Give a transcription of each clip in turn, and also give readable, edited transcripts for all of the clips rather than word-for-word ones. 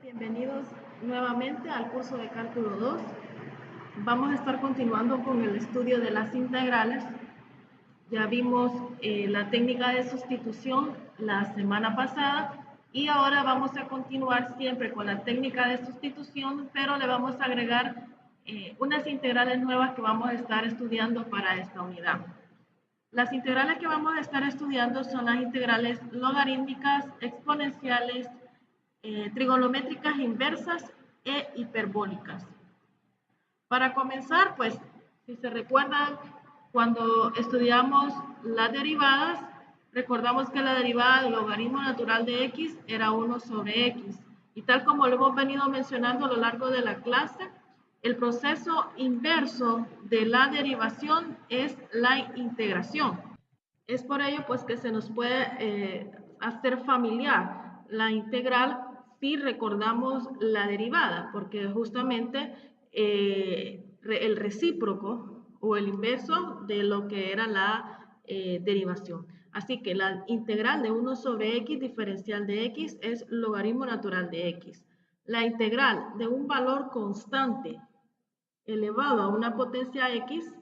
Bienvenidos nuevamente al curso de Cálculo 2. Vamos a estar continuando con el estudio de las integrales. Ya vimos la técnica de sustitución la semana pasada y ahora vamos a continuar siempre con la técnica de sustitución, pero le vamos a agregar unas integrales nuevas que vamos a estar estudiando para esta unidad. Las integrales que vamos a estar estudiando son las integrales logarítmicas, exponenciales, trigonométricas inversas e hiperbólicas. Para comenzar, pues, si se recuerdan, cuando estudiamos las derivadas, recordamos que la derivada del logaritmo natural de x era 1 sobre x. Y tal como lo hemos venido mencionando a lo largo de la clase, el proceso inverso de la derivación es la integración. Es por ello, pues, que se nos puede hacer familiar la integral si recordamos la derivada, porque justamente el recíproco o el inverso de lo que era la derivación. Así que la integral de 1 sobre x diferencial de x es logaritmo natural de x. La integral de un valor constante elevado a una potencia x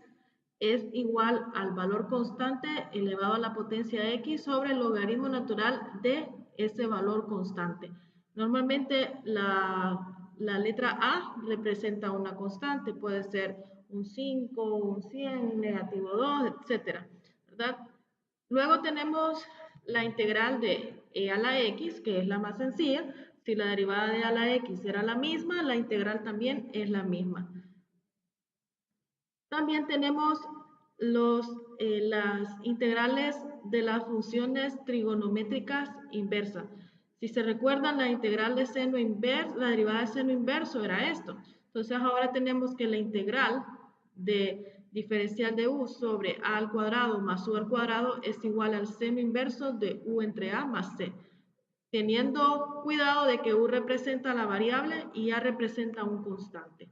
es igual al valor constante elevado a la potencia x sobre el logaritmo natural de ese valor constante. Normalmente la letra A representa una constante, puede ser un 5, un 100, un negativo 2, etc. ¿verdad? Luego tenemos la integral de e a la x, que es la más sencilla. Si la derivada de a la x era la misma, la integral también es la misma. También tenemos las integrales de las funciones trigonométricas inversas. Si se recuerdan, la integral de seno inverso, la derivada de seno inverso era esto. Entonces ahora tenemos que la integral de diferencial de u sobre a al cuadrado más u al cuadrado es igual al seno inverso de u entre a más c. Teniendo cuidado de que u representa la variable y a representa un constante.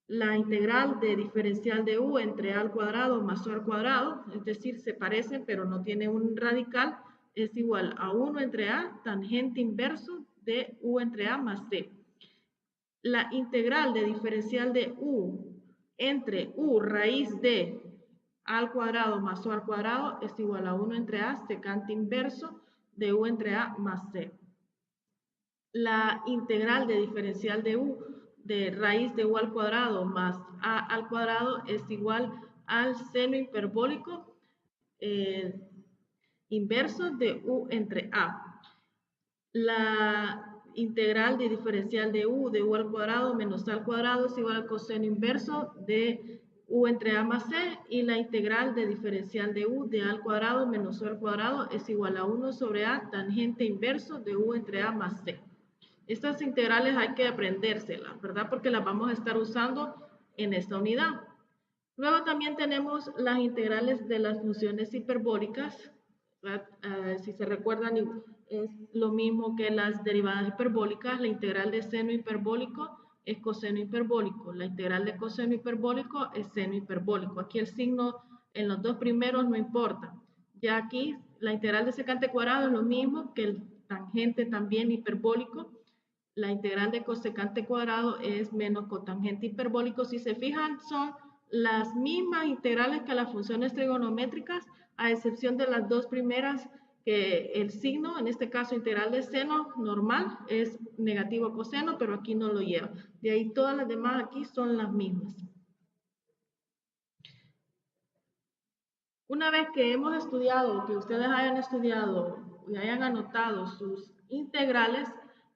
La integral de diferencial de u entre a al cuadrado más u al cuadrado, es decir, se parecen pero no tiene un radical, es igual a 1 entre a tangente inverso de u entre a más c. La integral de diferencial de u entre u raíz de a al cuadrado más u al cuadrado es igual a 1 entre a secante inverso de u entre a más c. La integral de diferencial de u de raíz de u al cuadrado más a al cuadrado es igual al seno hiperbólico inverso de u entre a. La integral de diferencial de u al cuadrado menos a al cuadrado es igual al coseno inverso de u entre a más c, y la integral de diferencial de u de a al cuadrado menos u al cuadrado es igual a 1 sobre a tangente inverso de u entre a más c. Estas integrales hay que aprendérselas, ¿verdad? Porque las vamos a estar usando en esta unidad. Luego también tenemos las integrales de las funciones hiperbólicas. Si se recuerdan, es lo mismo que las derivadas hiperbólicas. La integral de seno hiperbólico es coseno hiperbólico. La integral de coseno hiperbólico es seno hiperbólico. Aquí el signo en los dos primeros no importa. Ya aquí la integral de secante cuadrado es lo mismo que el tangente también hiperbólico. La integral de cosecante cuadrado es menos cotangente hiperbólico. Si se fijan, son las mismas integrales que las funciones trigonométricas, a excepción de las dos primeras, que el signo, en este caso integral de seno normal, es negativo coseno, pero aquí no lo lleva. De ahí todas las demás aquí son las mismas. Una vez que hemos estudiado, que ustedes hayan estudiado y hayan anotado sus integrales,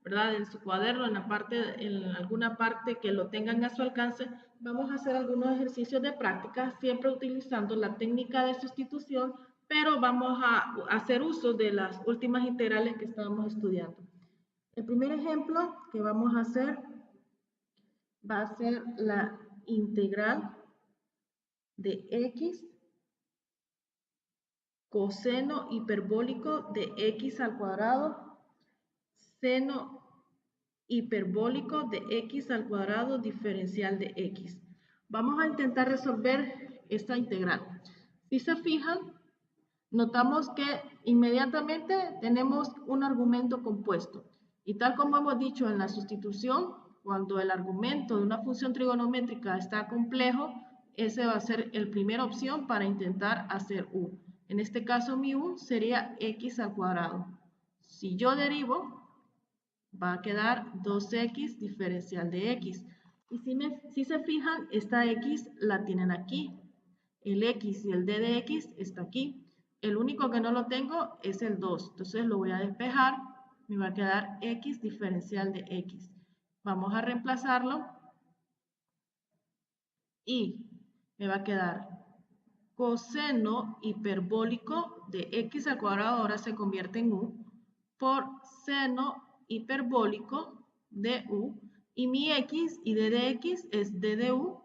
¿verdad? En su cuaderno, en alguna parte que lo tengan a su alcance, vamos a hacer algunos ejercicios de práctica, siempre utilizando la técnica de sustitución, pero vamos a hacer uso de las últimas integrales que estábamos estudiando. El primer ejemplo que vamos a hacer va a ser la integral de x coseno hiperbólico de x al cuadrado, seno hiperbólico de x al cuadrado diferencial de x. Vamos a intentar resolver esta integral. Si se fijan, notamos que inmediatamente tenemos un argumento compuesto. Y tal como hemos dicho en la sustitución, cuando el argumento de una función trigonométrica está complejo, ese va a ser la primera opción para intentar hacer u. En este caso mi u sería x al cuadrado. Si yo derivo, va a quedar 2x diferencial de x. Y si se fijan, esta x la tienen aquí. El x y el d de x está aquí. El único que no lo tengo es el 2. Entonces lo voy a despejar. Me va a quedar x diferencial de x. Vamos a reemplazarlo. Y me va a quedar coseno hiperbólico de x al cuadrado, ahora se convierte en u, por seno hiperbólico de u, y mi x y d de x es d de u,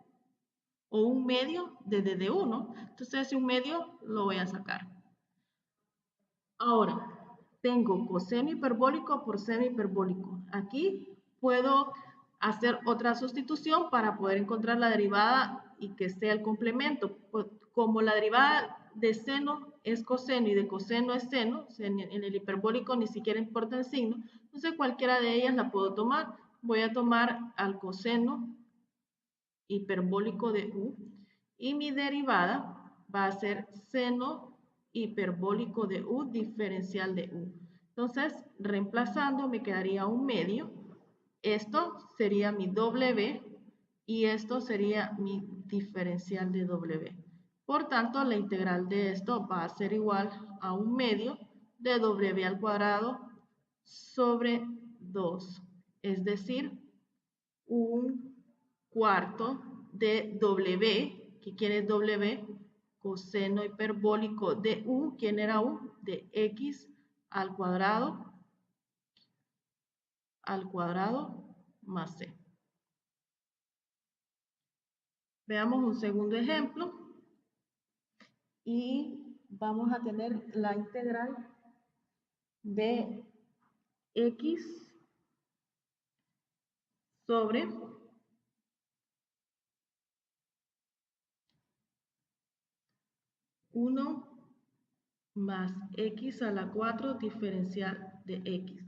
o un medio de d de u, ¿no? Entonces, un medio lo voy a sacar. Ahora, tengo coseno hiperbólico por seno hiperbólico. Aquí puedo hacer otra sustitución para poder encontrar la derivada y que sea el complemento. Pues, como la derivada de seno es coseno y de coseno es seno, o sea, en el hiperbólico ni siquiera importa el signo, entonces cualquiera de ellas la puedo tomar. Voy a tomar al coseno hiperbólico de u y mi derivada va a ser seno hiperbólico de u diferencial de u. Entonces, reemplazando me quedaría un medio. Esto sería mi w y esto sería mi diferencial de w. Por tanto, la integral de esto va a ser igual a un medio de w al cuadrado sobre 2. Es decir, un cuarto de W, que quiere W, coseno hiperbólico de U, ¿quién era U? De X al cuadrado más C. Veamos un segundo ejemplo y vamos a tener la integral de X sobre 1 más X a la 4 diferencial de X.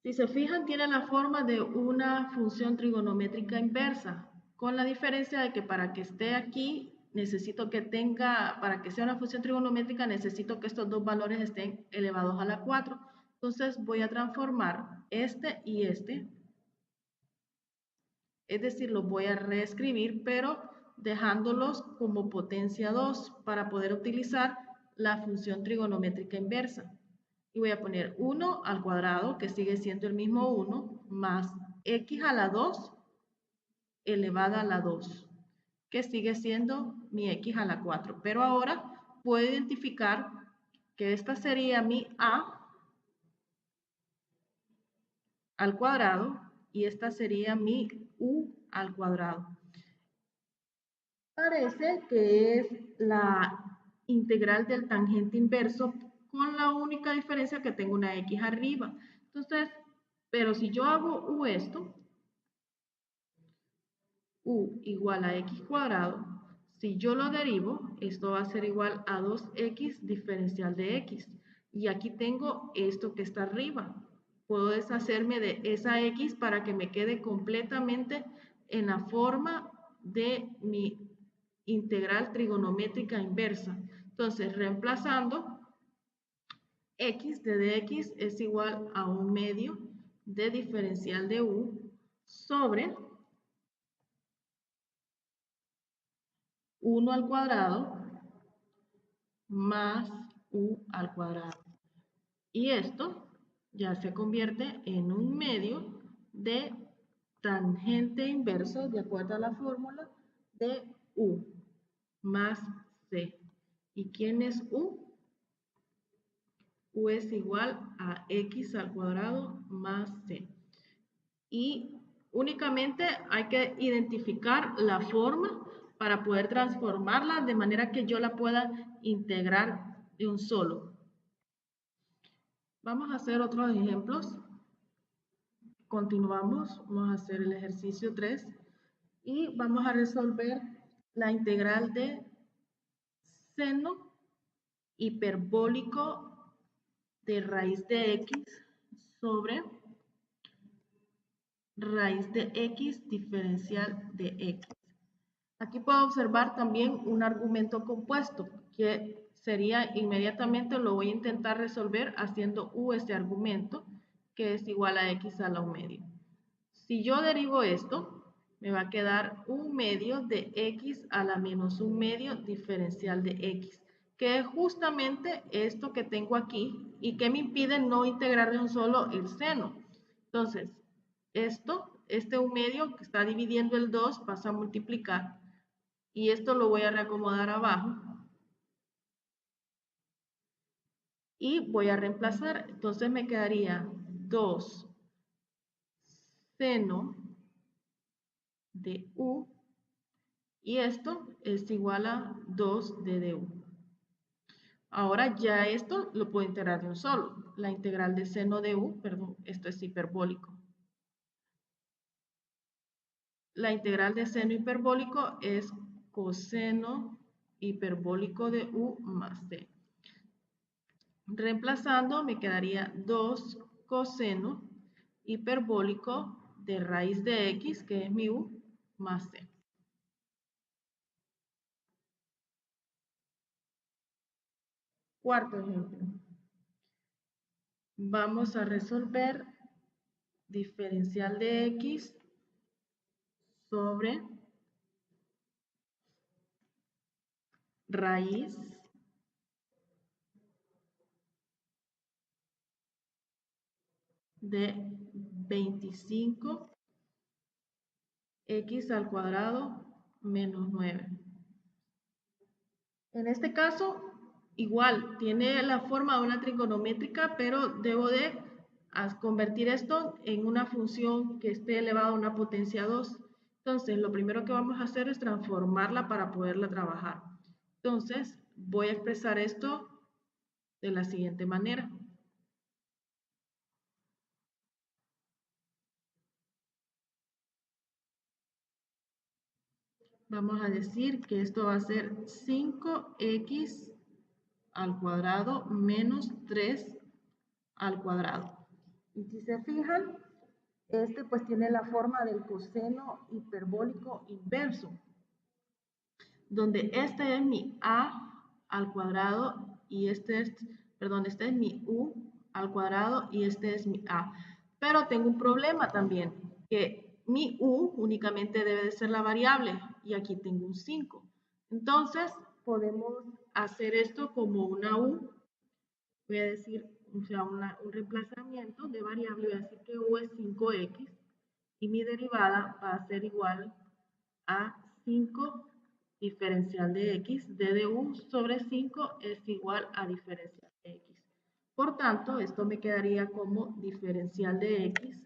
Si se fijan, tiene la forma de una función trigonométrica inversa, con la diferencia de que para que esté aquí, necesito que tenga, para que sea una función trigonométrica, necesito que estos dos valores estén elevados a la 4. Entonces voy a transformar este y este, es decir, los voy a reescribir, pero dejándolos como potencia 2 para poder utilizar la función trigonométrica inversa. Y voy a poner 1 al cuadrado, que sigue siendo el mismo 1, más x a la 2 elevada a la 2, que sigue siendo mi x a la 4. Pero ahora puedo identificar que esta sería mi a al cuadrado y esta sería mi u al cuadrado. Parece que es la integral del tangente inverso con la única diferencia que tengo una x arriba. Entonces, pero si yo hago u esto, u igual a x cuadrado, si yo lo derivo, esto va a ser igual a 2x diferencial de x. Y aquí tengo esto que está arriba. Puedo deshacerme de esa x para que me quede completamente en la forma de mi integral trigonométrica inversa. Entonces, reemplazando, x de dx es igual a un medio de diferencial de u sobre 1 al cuadrado más u al cuadrado. Y esto ya se convierte en un medio de tangente inverso, de acuerdo a la fórmula, de u más c. ¿Y quién es u? U es igual a x al cuadrado más c. Y únicamente hay que identificar la forma para poder transformarla de manera que yo la pueda integrar de un solo. Vamos a hacer otros ejemplos. Continuamos, vamos a hacer el ejercicio 3 y vamos a resolver la integral de seno hiperbólico de raíz de x sobre raíz de x diferencial de x. Aquí puedo observar también un argumento compuesto, que sería inmediatamente lo voy a intentar resolver haciendo u este argumento, que es igual a x a la 1 medio. Si yo derivo esto, me va a quedar 1 medio de x a la menos 1 medio diferencial de x, que es justamente esto que tengo aquí y que me impide no integrar de un solo el seno. Entonces, este 1 medio que está dividiendo el 2 pasa a multiplicar y esto lo voy a reacomodar abajo y voy a reemplazar. Entonces me quedaría 2 seno de u y esto es igual a 2 de du. Ahora ya esto lo puedo integrar de un solo. La integral de seno de u, perdón, esto es hiperbólico. La integral de seno hiperbólico es coseno hiperbólico de u más c. Reemplazando me quedaría 2 coseno hiperbólico de raíz de x, que es mi u, más c. Cuarto ejemplo. Vamos a resolver diferencial de x sobre raíz de 25 x al cuadrado menos 9. En este caso, igual, tiene la forma de una trigonométrica, pero debo de convertir esto en una función que esté elevada a una potencia 2. Entonces, lo primero que vamos a hacer es transformarla para poderla trabajar. Entonces, voy a expresar esto de la siguiente manera. Vamos a decir que esto va a ser 5x al cuadrado menos 3 al cuadrado. Y si se fijan, este pues tiene la forma del coseno hiperbólico inverso, donde este es mi a al cuadrado y este es mi u al cuadrado y este es mi a. Pero tengo un problema también, que mi u únicamente debe de ser la variable y aquí tengo un 5. Entonces podemos hacer esto como una u. Voy a decir, o sea, un reemplazamiento de variable, voy a decir que u es 5x y mi derivada va a ser igual a 5 diferencial de x, d de u sobre 5 es igual a diferencial de x. Por tanto, esto me quedaría como diferencial de x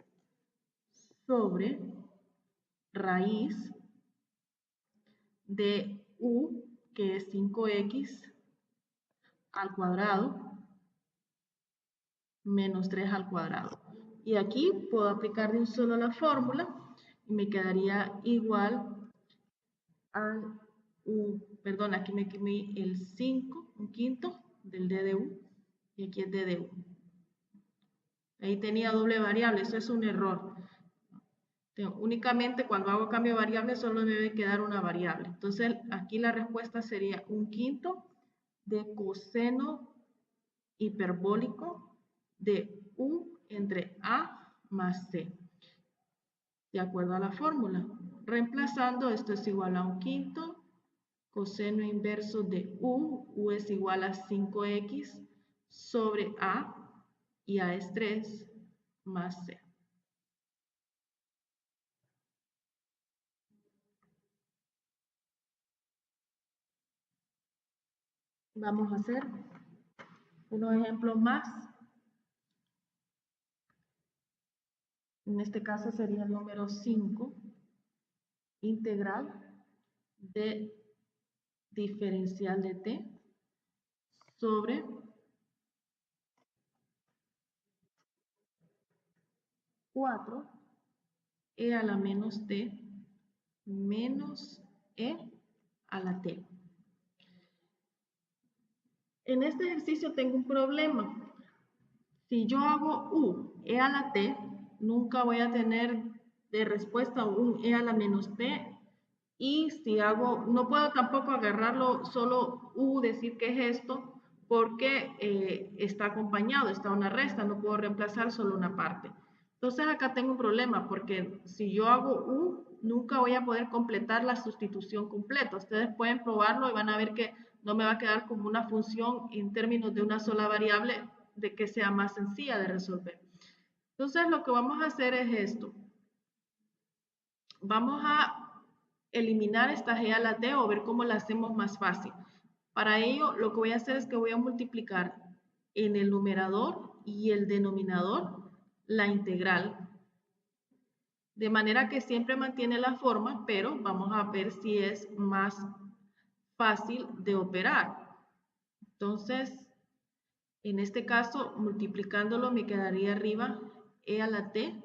sobre raíz de u, que es 5x al cuadrado, menos 3 al cuadrado. Y aquí puedo aplicar de un solo la fórmula y me quedaría igual a perdón, aquí me quemé el 5, un quinto del d de u y aquí es d de u. Ahí tenía doble variable, eso es un error. Únicamente cuando hago cambio de variable solo me debe quedar una variable. Entonces aquí la respuesta sería un quinto de coseno hiperbólico de u entre a más c, de acuerdo a la fórmula. Reemplazando, esto es igual a un quinto coseno inverso de u es igual a 5x sobre a, y a es 3, más c. Vamos a hacer unos ejemplos más. En este caso sería el número 5, integral de diferencial de t sobre 4 e a la menos t menos e a la t. En este ejercicio tengo un problema. Si yo hago u e a la t, nunca voy a tener de respuesta un e a la menos p. Y si hago, no puedo tampoco agarrarlo solo u, decir que es esto, porque está acompañado, está una resta, no puedo reemplazar solo una parte. Entonces acá tengo un problema, porque si yo hago u, nunca voy a poder completar la sustitución completa. Ustedes pueden probarlo y van a ver que no me va a quedar como una función en términos de una sola variable, de que sea más sencilla de resolver. Entonces lo que vamos a hacer es esto. Vamos a eliminar esta g a la t o ver cómo la hacemos más fácil. Para ello, lo que voy a hacer es que voy a multiplicar en el numerador y el denominador la integral. De manera que siempre mantiene la forma, pero vamos a ver si es más fácil de operar. Entonces, en este caso, multiplicándolo me quedaría arriba e a la t,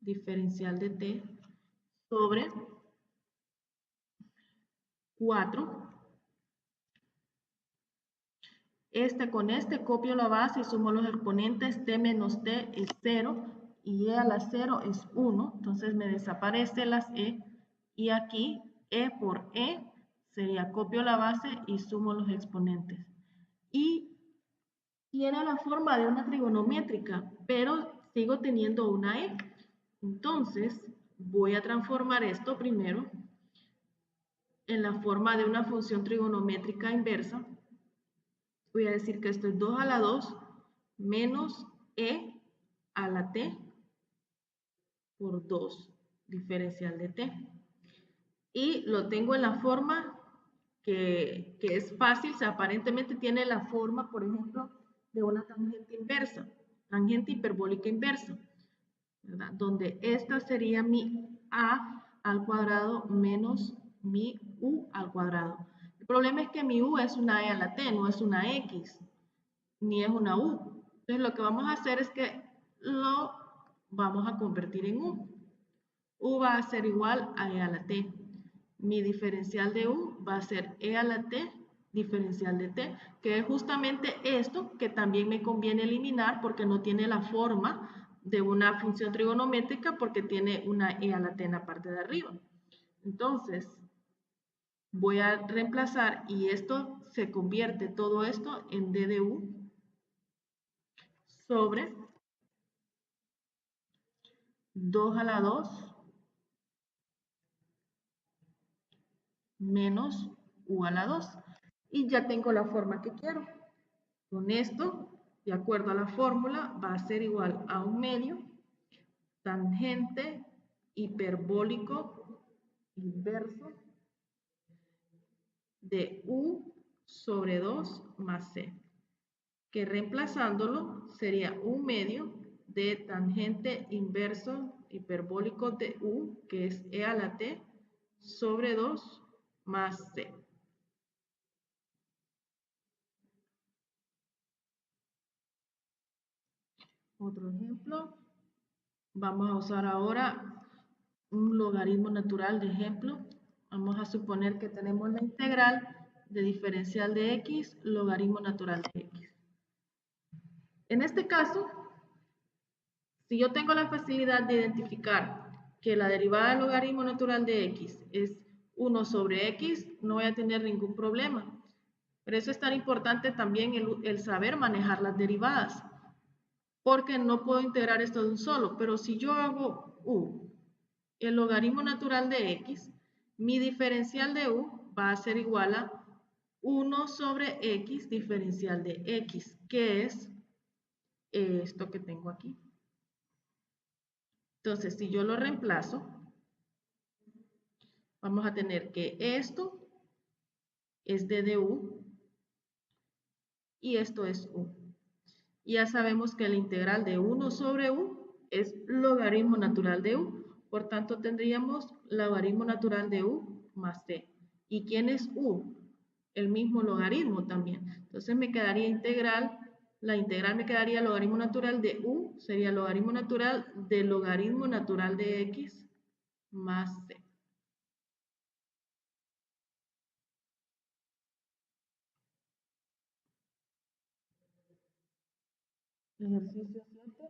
diferencial de t, sobre 4. Este con este copio la base y sumo los exponentes. T menos t es 0 y e a la 0 es 1. Entonces me desaparece las e y aquí e por e sería copio la base y sumo los exponentes. Y tiene la forma de una trigonométrica, pero sigo teniendo una e. Entonces voy a transformar esto primero en la forma de una función trigonométrica inversa. Voy a decir que esto es 2 a la 2 menos e a la t por 2, diferencial de t. Y lo tengo en la forma que es fácil, o sea, aparentemente tiene la forma, por ejemplo, de una tangente inversa, tangente hiperbólica inversa, ¿verdad? Donde esta sería mi a al cuadrado menos mi u al cuadrado. El problema es que mi u es una e a la t, no es una x, ni es una u. Entonces lo que vamos a hacer es que lo vamos a convertir en u. U va a ser igual a e a la t. Mi diferencial de u va a ser e a la t diferencial de t, que es justamente esto que también me conviene eliminar porque no tiene la forma de una función trigonométrica porque tiene una e a la t en la parte de arriba. Entonces, voy a reemplazar y esto se convierte todo esto en d de u sobre 2 a la 2 menos u a la 2. Y ya tengo la forma que quiero. Con esto, de acuerdo a la fórmula, va a ser igual a un medio tangente hiperbólico inverso de u sobre 2 más c, que reemplazándolo sería un medio de tangente inverso hiperbólico de u, que es e a la t, sobre 2 más c. Otro ejemplo, vamos a usar ahora un logaritmo natural de ejemplo. Vamos a suponer que tenemos la integral de diferencial de x, logaritmo natural de x. En este caso, si yo tengo la facilidad de identificar que la derivada del logaritmo natural de x es 1 sobre x, no voy a tener ningún problema. Por eso es tan importante también el saber manejar las derivadas, porque no puedo integrar esto de un solo, pero si yo hago u, el logaritmo natural de x, mi diferencial de u va a ser igual a 1 sobre x diferencial de x, que es esto que tengo aquí. Entonces, si yo lo reemplazo, vamos a tener que esto es d de u y esto es u. Y ya sabemos que la integral de 1 sobre u es logaritmo natural de u. Por tanto, tendríamos logaritmo natural de u más c. ¿Y quién es u? El mismo logaritmo también. Entonces me quedaría integral, la integral me quedaría logaritmo natural de u, sería logaritmo natural de logaritmo natural de x más c. Ejercicio 7.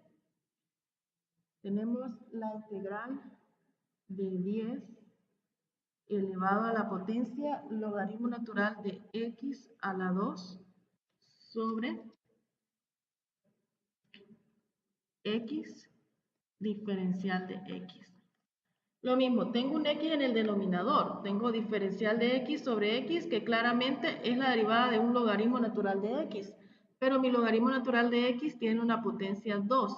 Tenemos la integral de 10 elevado a la potencia logaritmo natural de x a la 2 sobre x diferencial de x. Lo mismo, tengo un x en el denominador, tengo diferencial de x sobre x, que claramente es la derivada de un logaritmo natural de x, pero mi logaritmo natural de x tiene una potencia 2,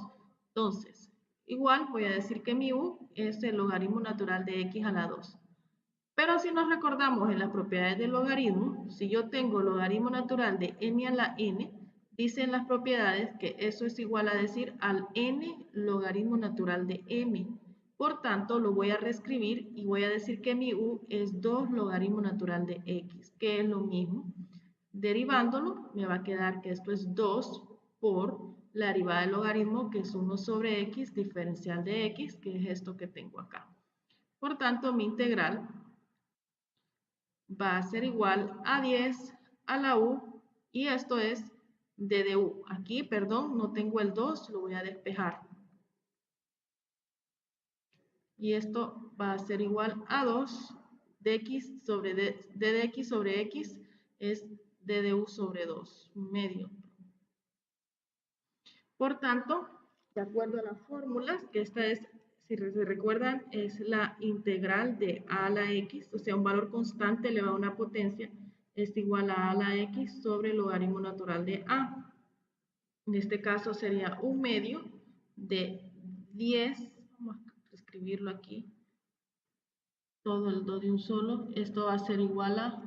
entonces, igual voy a decir que mi u es el logaritmo natural de x a la 2. Pero si nos recordamos en las propiedades del logaritmo, si yo tengo logaritmo natural de m a la n, dicen las propiedades que eso es igual a decir al n logaritmo natural de m. Por tanto, lo voy a reescribir y voy a decir que mi u es 2 logaritmo natural de x, que es lo mismo. Derivándolo, me va a quedar que esto es 2 por la derivada del logaritmo, que es 1 sobre x diferencial de x, que es esto que tengo acá. Por tanto, mi integral va a ser igual a 10 a la u, y esto es d de u. Aquí, perdón, no tengo el 2, lo voy a despejar. Y esto va a ser igual a 2 dx sobre d de x sobre x es d de u sobre 2, medio. Por tanto, de acuerdo a las fórmulas, que esta es, si se recuerdan, es la integral de a a la x, o sea, un valor constante elevado a una potencia, es igual a la x sobre el logaritmo natural de a. En este caso sería un medio de 10, vamos a escribirlo aquí, todo el 2 de un solo, esto va a ser igual a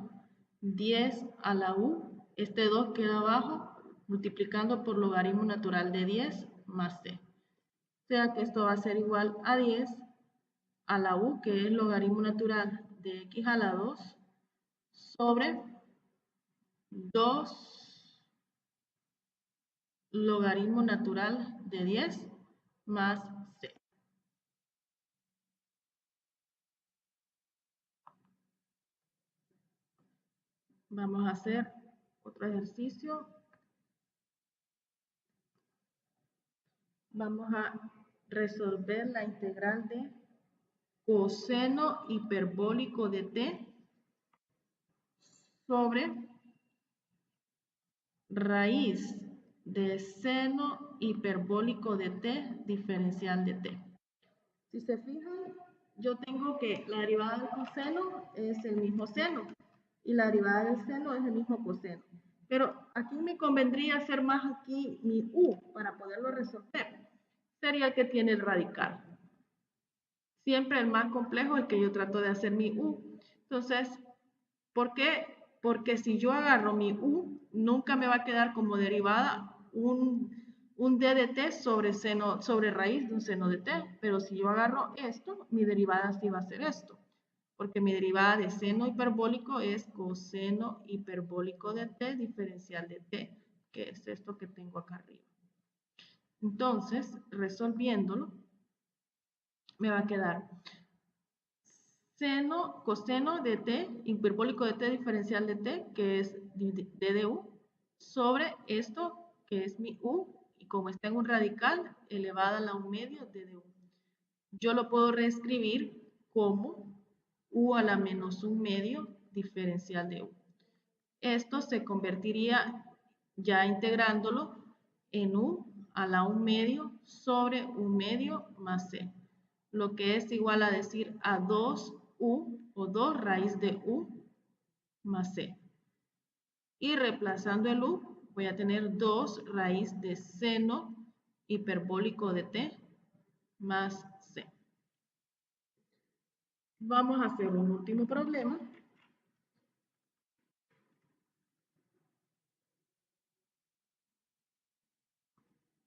10 a la u, este 2 queda abajo, multiplicando por logaritmo natural de 10 más c. O sea que esto va a ser igual a 10 a la u, que es logaritmo natural de x a la 2, sobre 2 logaritmo natural de 10 más c. Vamos a hacer otro ejercicio. Vamos a resolver la integral de coseno hiperbólico de t sobre raíz de seno hiperbólico de t diferencial de t. Si se fijan, yo tengo que la derivada del coseno es el mismo seno y la derivada del seno es el mismo coseno. Pero aquí me convendría hacer más aquí mi u para poderlo resolver. Sería el que tiene el radical. Siempre el más complejo es el que yo trato de hacer mi u. Entonces, ¿por qué? Porque si yo agarro mi u, nunca me va a quedar como derivada un d de t sobre raíz de un seno de t. Pero si yo agarro esto, mi derivada sí va a ser esto. Porque mi derivada de seno hiperbólico es coseno hiperbólico de t diferencial de t, que es esto que tengo acá arriba. Entonces, resolviéndolo, me va a quedar coseno de t, hiperbólico de t diferencial de t, que es d de u, sobre esto, que es mi u, y como está en un radical, elevada a la 1/2 de d u. Yo lo puedo reescribir como u a la menos 1/2 diferencial de u. Esto se convertiría, ya integrándolo, en u a la 1/2 sobre 1/2 más c, lo que es igual a decir a 2u o 2 raíz de u más c. Y reemplazando el u, voy a tener 2 raíz de seno hiperbólico de t más c. Vamos a hacer un último problema.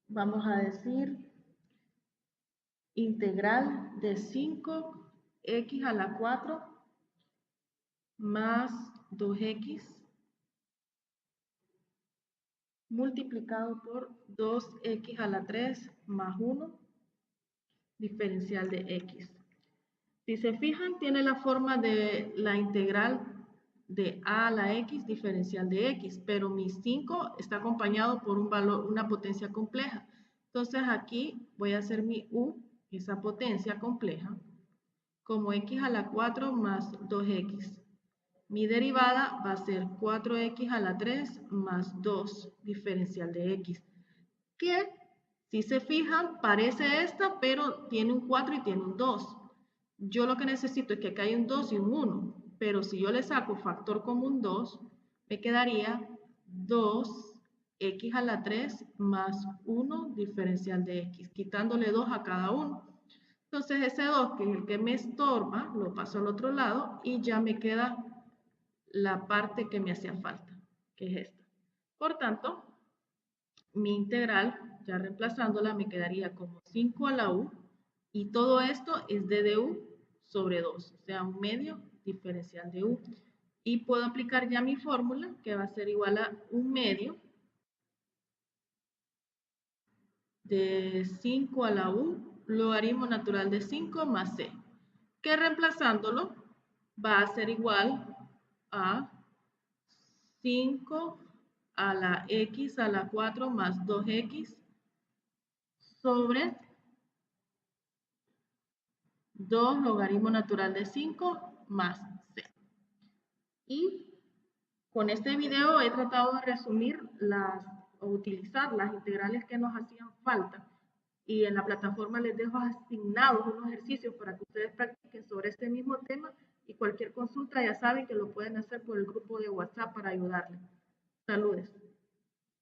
Vamos a decir integral de 5x a la 4 más 2x multiplicado por 2x a la 3 más 1 diferencial de x. Si se fijan, tiene la forma de la integral de a la x diferencial de x, pero mi 5 está acompañado por un valor, una potencia compleja. Entonces aquí voy a hacer mi u, esa potencia compleja, como x a la 4 más 2x. Mi derivada va a ser 4x a la 3 más 2 diferencial de x, que si se fijan parece esta, pero tiene un 4 y tiene un 2. Yo lo que necesito es que acá hay un 2 y un 1, pero si yo le saco factor común 2, me quedaría 2x a la 3 más 1 diferencial de x, quitándole 2 a cada uno. Entonces ese 2, que es el que me estorba, lo paso al otro lado y ya me queda la parte que me hacía falta, que es esta. Por tanto, mi integral, ya reemplazándola, me quedaría como 5 a la u, y todo esto es d de u sobre 2, o sea, un medio diferencial de u. Y puedo aplicar ya mi fórmula, que va a ser igual a un medio de 5 a la u, logaritmo natural de 5 más c, que reemplazándolo va a ser igual a 5 a la x a la 4 más 2x sobre 2 logaritmo natural de 5 más c. Y con este video he tratado de resumir o utilizar las integrales que nos hacían falta. Y en la plataforma les dejo asignados unos ejercicios para que ustedes practiquen sobre este mismo tema, y cualquier consulta ya saben que lo pueden hacer por el grupo de WhatsApp para ayudarles. Saludos.